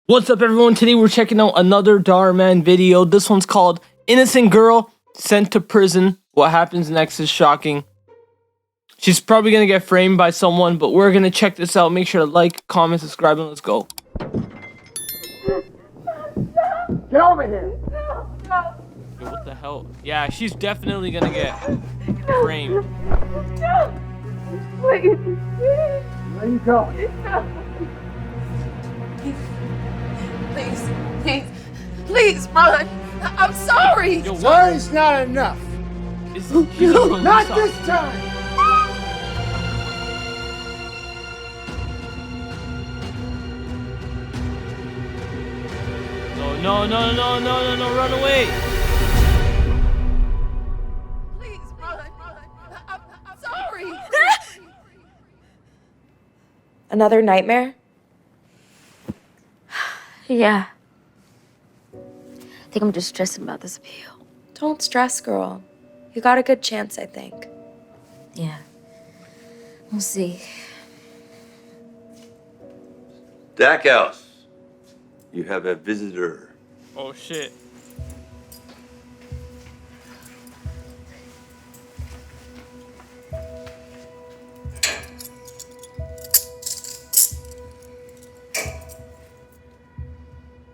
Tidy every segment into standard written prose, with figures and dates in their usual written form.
What's up, everyone? Today we're checking out another Dhar Mann video. This one's called Innocent Girl Sent to Prison. What happens next is shocking. She's probably gonna get framed by someone, but we're gonna check this out. Make sure to like, comment, subscribe, and let's go. Get over here! Yo, what the hell? Yeah, she's definitely gonna get framed. No! Please! Where you going? Please, run. I'm sorry. Yo, what? Sorry's not enough. She's a police Not officer. this time! No, run away. Please, run. I'm sorry. Another nightmare? Yeah. I think I'm just stressing about this appeal. Don't stress, girl. You got a good chance, I think. Yeah. We'll see. Stackhouse, you have a visitor. Oh shit.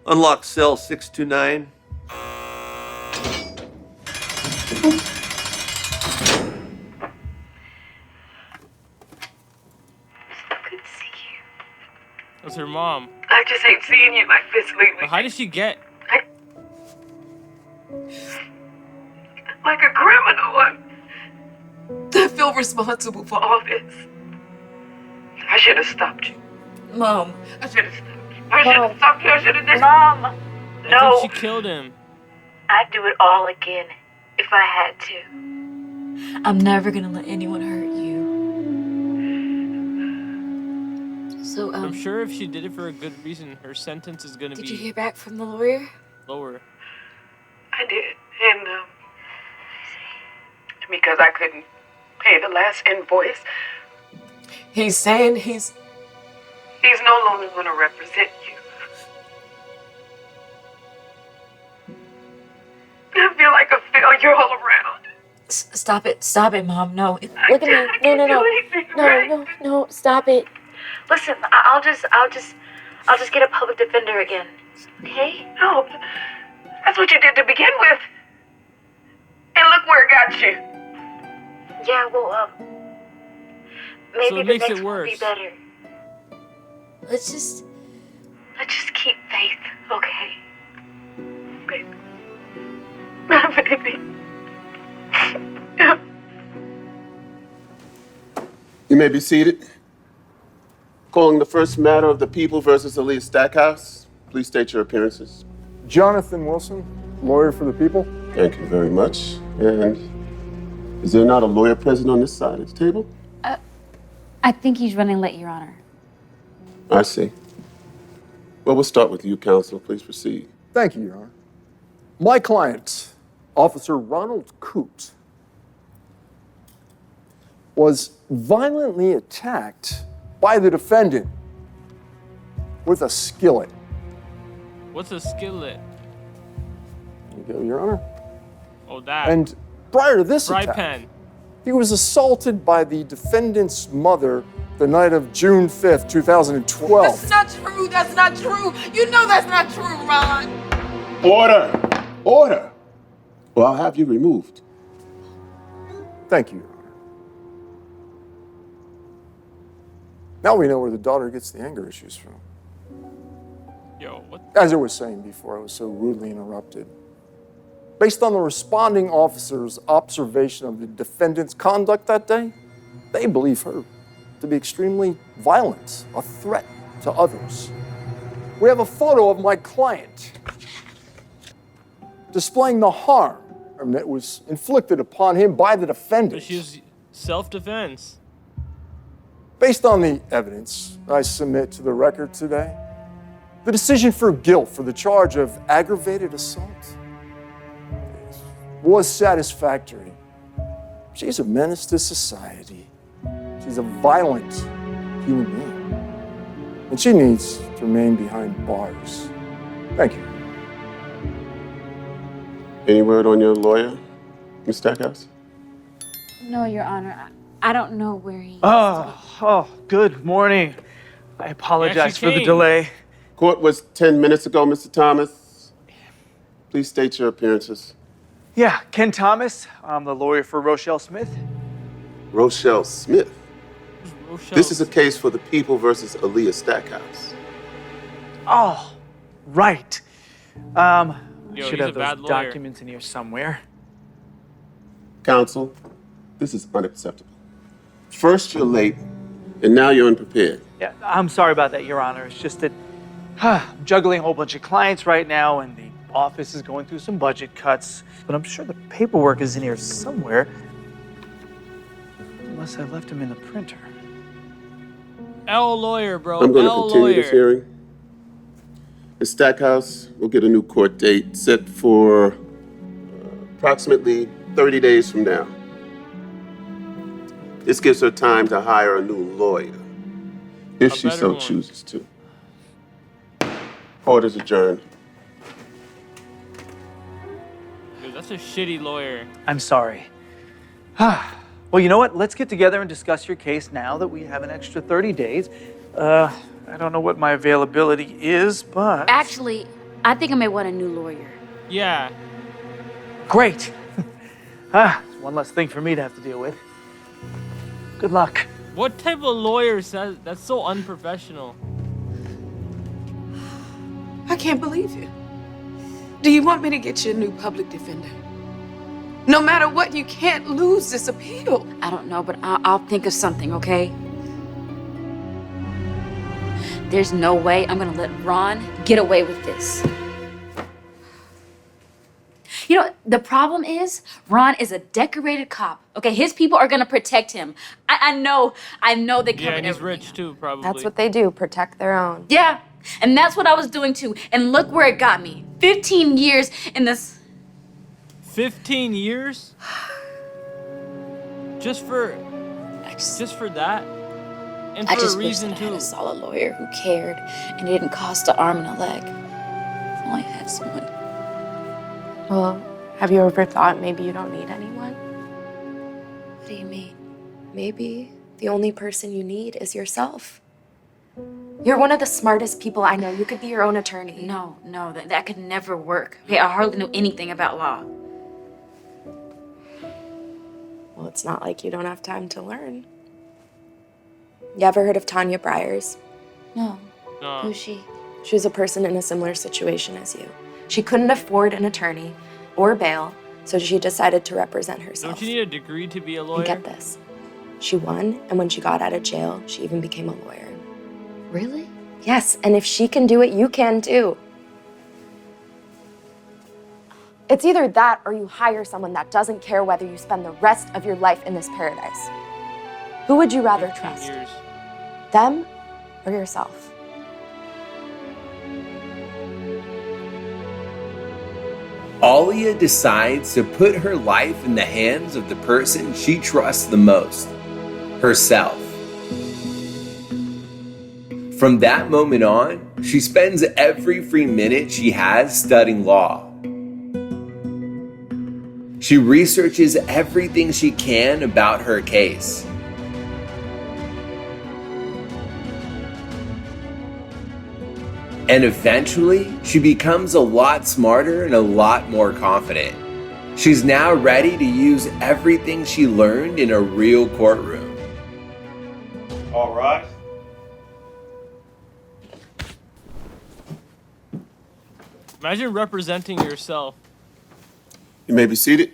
Unlock cell 629. Good to see you. That's her mom. I just ain't seeing you like this lately. But how did she get? Like a criminal. I feel responsible for all this. I should have stopped you. Mom. I should have stopped you. I should have stopped you. I should have did. Mom! I No. think she killed him. I'd do it all again if I had to. I'm never gonna let anyone hurt you. So, I'm sure if she did it for a good reason, her sentence is gonna did be you hear back from the lawyer? lower. I did. And, because I couldn't pay the last invoice, He's saying he's no longer going to represent you. I feel like a failure all around. Stop it, Mom. No. Look I at me. can't do anything right. No, stop it. Listen, I'll just get a public defender again. Okay? No, that's what you did to begin with. And look where it got you. Yeah, well, maybe So it the makes next it one will be worse. better. Let's just... Let's just keep faith, okay? Baby. You may be seated. Calling the first matter of the people versus Aaliyah Stackhouse. Please state your appearances. Jonathan Wilson, lawyer for the people. Thank you very much. And is there not a lawyer present on this side of the table? I think he's running late, Your Honor. I see. Well, we'll start with you, counsel. Please proceed. Thank you, Your Honor. My client, Officer Ronald Coote, was violently attacked by the defendant with a skillet. What's a skillet? There you go, Your Honor. Oh, that. And prior to this Fry attack, pan. he was assaulted by the defendant's mother the night of June 5th, 2012. That's not true. That's not true. You know that's not true, Ron. Order! Order! Or I'll have you removed. Thank you, Your Honor. Now we know where the daughter gets the anger issues from. Yo, what? As I was saying before, I was so rudely interrupted. Based on the responding officer's observation of the defendant's conduct that day, they believe her to be extremely violent, a threat to others. We have a photo of my client displaying the harm that was inflicted upon him by the But defendant. she's self-defense. Based on the evidence I submit to the record today, the decision for guilt for the charge of aggravated assault was satisfactory. She's a menace to society. She's a violent human being. and she needs to remain behind bars. Thank you. Any word on your lawyer, Ms. Stackhouse? No, Your Honor. I don't know where he is. Good morning. I apologize for the came. delay. Court was 10 minutes ago, Mr. Thomas. Please state your appearances. Yeah, Ken Thomas. I'm the lawyer for Rochelle Smith. Rochelle Smith. Rochelle. This is a case for the people versus Aaliyah Stackhouse. Oh, right. Yo, Should he's have a bad those lawyer. documents in here somewhere. Counsel, this is unacceptable. First you're late, and now you're unprepared. Yeah, I'm sorry about that, Your Honor. It's just that I'm juggling a whole bunch of clients right now, and the office is going through some budget cuts. But I'm sure the paperwork is in here somewhere. Unless I left them in the printer. L lawyer, bro. I'm going to L continue lawyer. this hearing. Ms. Stackhouse will get a new court date set for approximately 30 days from now. This gives her time to hire a new lawyer, if A she better so one. chooses to. Court is adjourned. Dude, that's a shitty lawyer. I'm sorry. Well, you know what? Let's get together and discuss your case now that we have an extra 30 days. I don't know what my availability is, but... Actually, I think I may want a new lawyer. Yeah. Great. It's one less thing for me to have to deal with. Good luck. What type of lawyer says that's so unprofessional? I can't believe it. Do you want me to get you a new public defender? No matter what, you can't lose this appeal. I don't know, but I'll think of something, okay? There's no way I'm gonna let Ron get away with this. You know, the problem is, Ron is a decorated cop. Okay, his people are gonna protect him. I know they covered Yeah, and he's everything rich up. too, probably. That's what they do, protect their own. Yeah, and that's what I was doing too. And look where it got me. 15 years in this. 15 years? Just for that? And I for just a wish reason that I had too. a solid lawyer who cared and it didn't cost an arm and a leg. If only I had someone. Well, have you ever thought maybe you don't need anyone? What do you mean? Maybe the only person you need is yourself. You're one of the smartest people I know. You could be your own attorney. No, that could never work. Okay, I hardly know anything about law. Well, it's not like you don't have time to learn. You ever heard of Tanya Byers? No. No. Who's she? She was a person in a similar situation as you. She couldn't afford an attorney or bail, so she decided to represent herself. Don't you need a degree to be a lawyer? And get this. She won, and when she got out of jail, she even became a lawyer. Really? Yes, and if she can do it, you can too. It's either that or you hire someone that doesn't care whether you spend the rest of your life in this paradise. Who would you rather 15 trust? years. Them or yourself? Alia decides to put her life in the hands of the person she trusts the most, herself. From that moment on, she spends every free minute she has studying law. She researches everything she can about her case. And eventually, she becomes a lot smarter and a lot more confident. She's now ready to use everything she learned in a real courtroom. All right. Imagine representing yourself. You may be seated.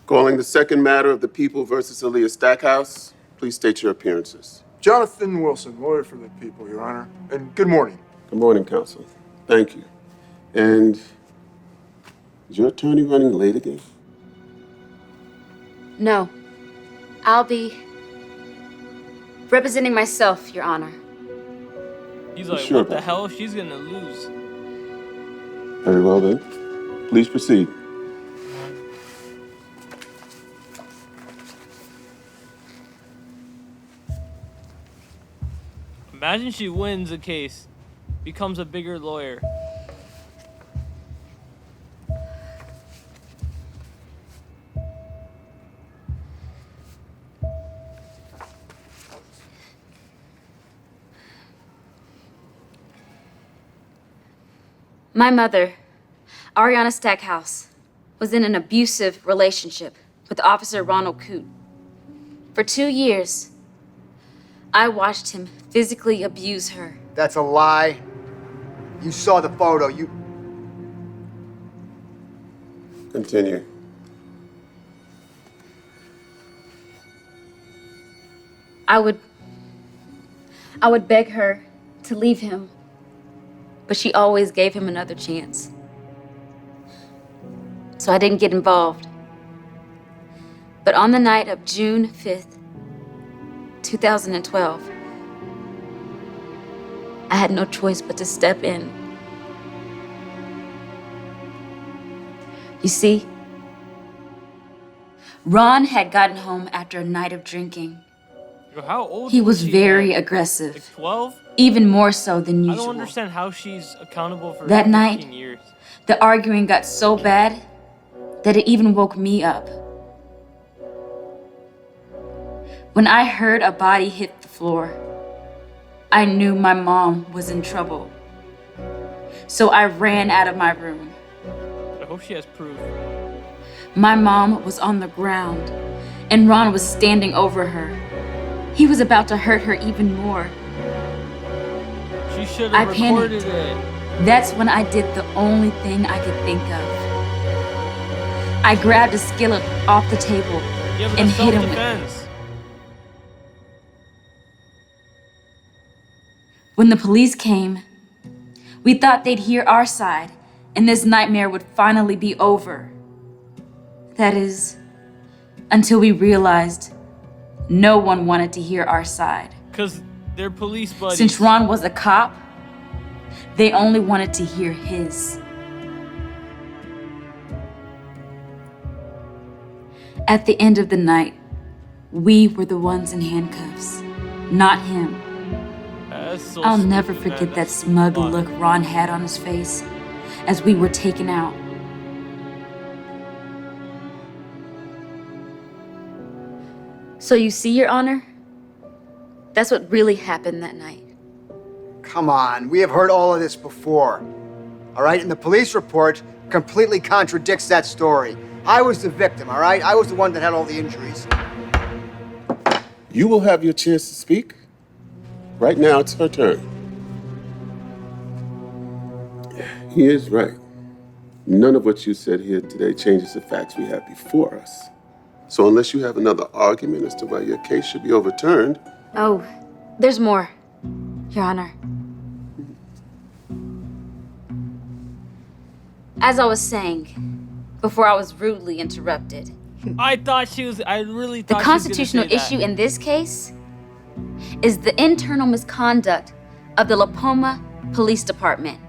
Calling the second matter of the people versus Aaliyah Stackhouse. Please state your appearances. Jonathan Wilson, lawyer for the people, Your Honor. And good morning. Good morning, counsel. Thank you. And is your attorney running late again? No. I'll be representing myself, Your Honor. He's like, sure what the about hell? She's gonna lose. Very well then. Please proceed. Imagine she wins a case, becomes a bigger lawyer. My mother, Ariana Stackhouse, was in an abusive relationship with Officer Ronald Coote. For 2 years, I watched him physically abuse her. That's a lie. You saw the photo. Continue. I would beg her to leave him, but she always gave him another chance. So I didn't get involved. But on the night of June 5th, 2012, I had no choice but to step in. You see, Ron had gotten home after a night of drinking. Yo, how old He was she very then? aggressive. Like 12? Even more so than I usual. don't understand how she's accountable for That 15 night, years. the arguing got so bad that it even woke me up. When I heard a body hit the floor, I knew my mom was in trouble. So I ran out of my room. I hope she has proof. My mom was on the ground, and Ron was standing over her. He was about to hurt her even more. She should I have recorded panicked. it. That's when I did the only thing I could think of. I grabbed a skillet off the table Yeah, but and that's hit him with self-defense. When the police came, we thought they'd hear our side and this nightmare would finally be over. That is, until we realized no one wanted to hear our side. Because they're police buddies. Since Ron was a cop, they only wanted to hear his. At the end of the night, we were the ones in handcuffs, not him. That's so I'll never stupid, forget man. that That's smug fun. look Ron had on his face as we were taken out. So you see, Your Honor, that's what really happened that night. Come on, we have heard all of this before. All right, and the police report completely contradicts that story. I was the victim, all right? I was the one that had all the injuries. You will have your chance to speak. Right now, it's her turn. He is right. None of what you said here today changes the facts we have before us. So unless you have another argument as to why your case should be overturned... Oh, there's more, Your Honor. As I was saying, before I was rudely interrupted, I really thought the she was gonna constitutional say that. issue in this case is the internal misconduct of the La Poma Police Department.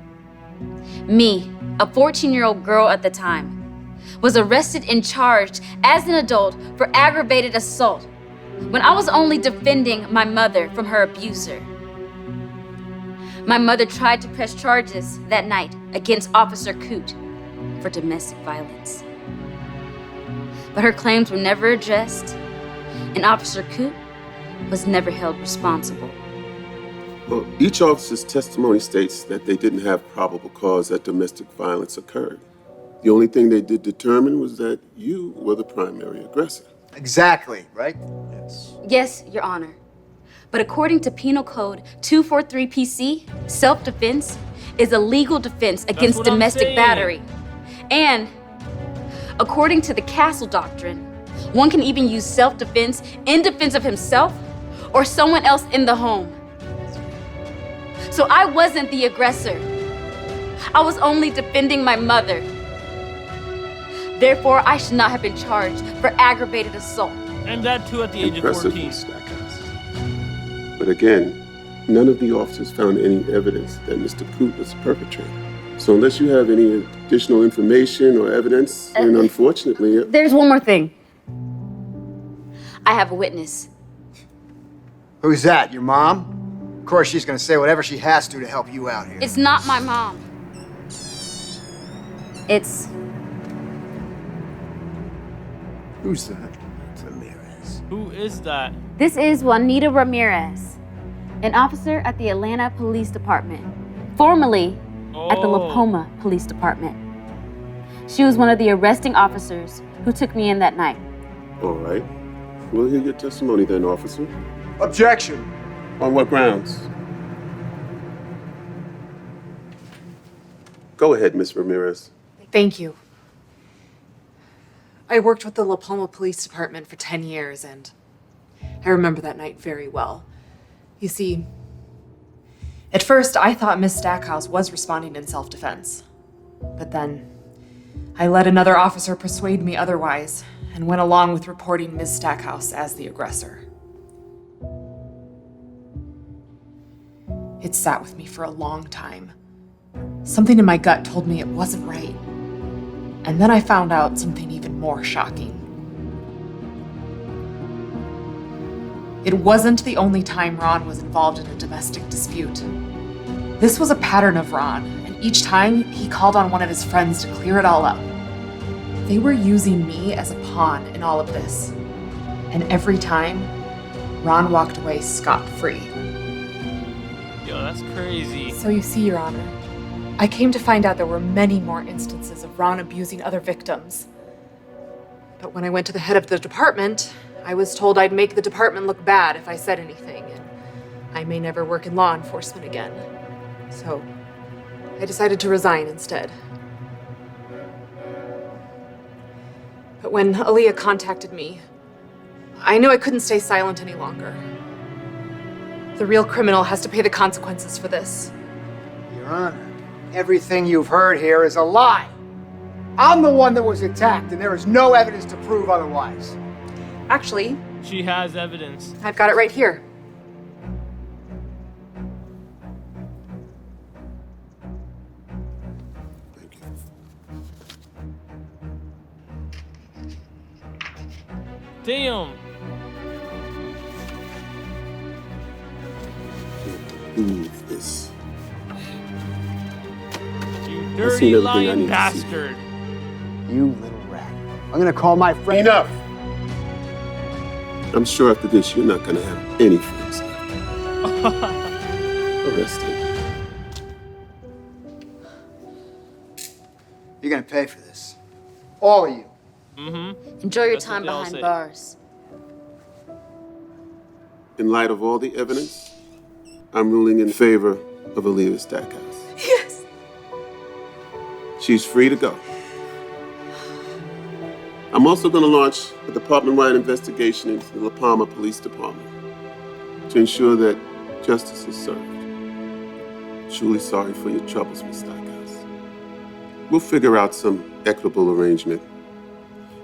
Me, a 14-year-old girl at the time, was arrested and charged as an adult for aggravated assault when I was only defending my mother from her abuser. My mother tried to press charges that night against Officer Coote for domestic violence. But her claims were never addressed, and Officer Coote was never held responsible. Well, each officer's testimony states that they didn't have probable cause that domestic violence occurred. The only thing they did determine was that you were the primary aggressor. Exactly, right? Yes. Yes, Your Honor. But according to Penal Code 243 PC, self-defense is a legal defense against what I'm domestic saying. battery. And according to the Castle Doctrine, one can even use self-defense in defense of himself or someone else in the home. So I wasn't the aggressor. I was only defending my mother. Therefore, I should not have been charged for aggravated assault. And that too at the age of Impressive, 14. Ms. Stackhouse. But again, none of the officers found any evidence that Mr. Coote was the perpetrator. So unless you have any additional information or evidence, then unfortunately... There's one more thing. I have a witness. Who's that, your mom? course, she's gonna say whatever she has to help you out here. It's not my mom. It's Who's that? Ramirez. Who is that? This is Juanita Ramirez, an officer at the Atlanta Police Department, formerly at the La Poma Police Department. She was one of the arresting officers who took me in that night. All right. We'll hear your testimony then, officer. Objection. On what grounds? Go ahead, Miss Ramirez. Thank you. I worked with the La Palma Police Department for 10 years, and I remember that night very well. You see, at first I thought Miss Stackhouse was responding in self-defense. But then I let another officer persuade me otherwise and went along with reporting Ms. Stackhouse as the aggressor. It sat with me for a long time. Something in my gut told me it wasn't right. And then I found out something even more shocking. It wasn't the only time Ron was involved in a domestic dispute. This was a pattern of Ron, and each time he called on one of his friends to clear it all up. They were using me as a pawn in all of this. And every time, Ron walked away scot-free. Yo, that's crazy. So you see, Your Honor, I came to find out there were many more instances of Ron abusing other victims. But when I went to the head of the department, I was told I'd make the department look bad if I said anything, and I may never work in law enforcement again. So I decided to resign instead. But when Aaliyah contacted me, I knew I couldn't stay silent any longer. The real criminal has to pay the consequences for this. Your Honor, everything you've heard here is a lie. I'm the one that was attacked, and there is no evidence to prove otherwise. Actually, She has evidence. I've got it right here. Damn. Believe this. You I've dirty seen everything I lying need to see. bastard. You little rat. I'm gonna call my friend. Enough! I'm sure after this, you're not gonna have any friends left. Arrest him. You're gonna pay for this. All of you. Mm-hmm. Enjoy your That's what time they all behind say. bars. In light of all the evidence, I'm ruling in favor of Aaliyah Stackhouse. Yes. She's free to go. I'm also going to launch a department-wide investigation into the La Palma Police Department to ensure that justice is served. Truly sorry for your troubles, Miss Stackhouse. We'll figure out some equitable arrangement.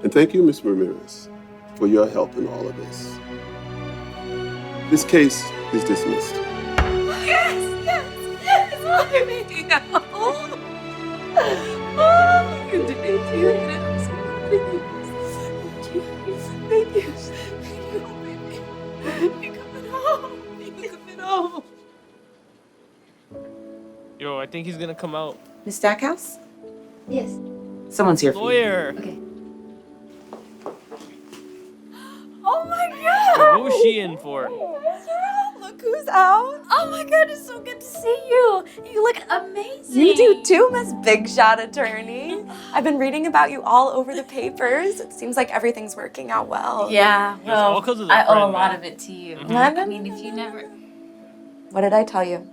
And thank you, Miss Ramirez, for your help in all of this. This case is dismissed. Yes, yes, it's my Oh, you did it. You did it. I'm so proud of you. Thank you. Thank you, baby. You're coming home. You're coming home. Yo, I think he's gonna come out. Miss Stackhouse? Yes. Someone's here for you. Lawyer. Okay. Oh my God. What was she in for? Look who's out. Oh my God, it's so good to see you. You look amazing. You do too, Miss Big Shot Attorney. I've been reading about you all over the papers. It seems like everything's working out well. Yeah, It's all well, 'cause of the I owe a friend, lot man. of it to you. Mhm. I mean, if you never... What did I tell you?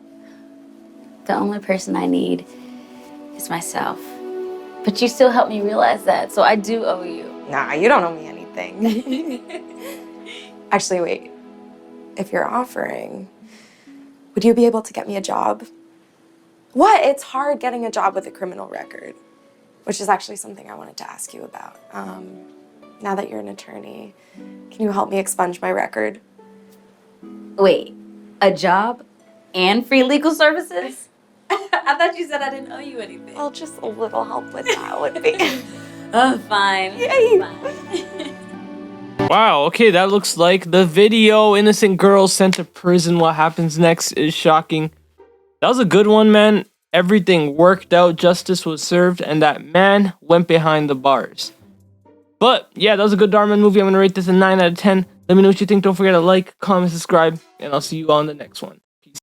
The only person I need is myself. But you still help me realize that, so I do owe you. Nah, you don't owe me anything. Actually, wait. If you're offering, would you be able to get me a job? What? It's hard getting a job with a criminal record, which is actually something I wanted to ask you about. Now that you're an attorney, can you help me expunge my record? Wait, a job and free legal services? I thought you said I didn't owe you anything. Well, just a little help with that would be. Oh, fine. Yay. Fine. Wow, okay, that looks like the video. Innocent girl sent to prison. What happens next is shocking. That was a good one, man. Everything worked out, justice was served, and that man went behind the bars. But yeah, that was a good Dhar Mann movie. I'm gonna rate this a 9 out of 10. Let me know what you think. Don't forget to like, comment, subscribe, and I'll see you on the next one.